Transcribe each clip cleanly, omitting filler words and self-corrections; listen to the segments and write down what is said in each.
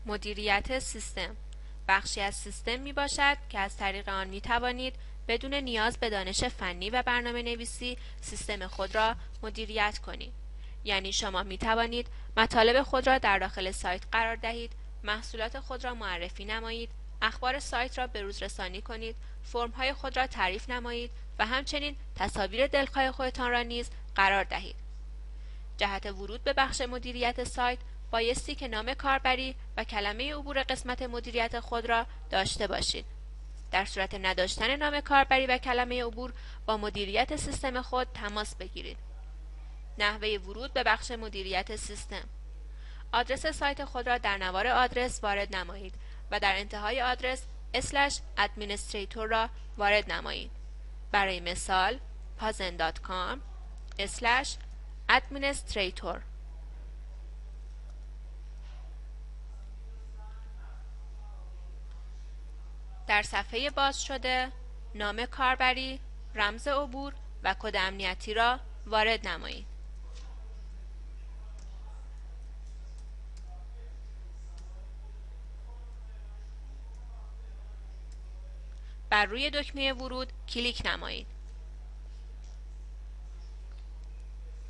مدیریت سیستم بخشی از سیستم می باشد که از طریق آن می توانید بدون نیاز به دانش فنی و برنامه نویسی سیستم خود را مدیریت کنید. یعنی شما می توانید مطالب خود را در داخل سایت قرار دهید، محصولات خود را معرفی نمایید، اخبار سایت را به روز رسانی کنید، فرم‌های خود را تعریف نمایید و همچنین تصاویر دلخواه خودتان را نیز قرار دهید. جهت ورود به بخش مدیریت سایت بایستی که نام کاربری و کلمه عبور قسمت مدیریت خود را داشته باشید. در صورت نداشتن نام کاربری و کلمه عبور با مدیریت سیستم خود تماس بگیرید. نحوه ورود به بخش مدیریت سیستم: آدرس سایت خود را در نوار آدرس وارد نمایید و در انتهای آدرس /administrator را وارد نمایید. برای مثال pazen.com/administrator. در صفحه باز شده نام کاربری، رمز عبور و کد امنیتی را وارد نمایید. بر روی دکمه ورود کلیک نمایید.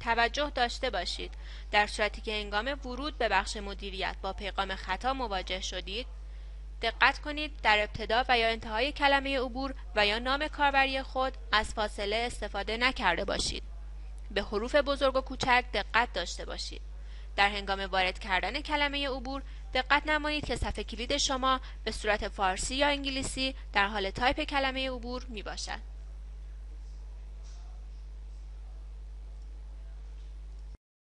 توجه داشته باشید در صورتی که هنگام ورود به بخش مدیریت با پیغام خطا مواجه شدید، دقت کنید در ابتدا و یا انتهای کلمه عبور و یا نام کاربری خود از فاصله استفاده نکرده باشید. به حروف بزرگ و کوچک دقت داشته باشید. در هنگام وارد کردن کلمه عبور دقت نمایید که صفحه کلید شما به صورت فارسی یا انگلیسی در حال تایپ کلمه عبور می باشد.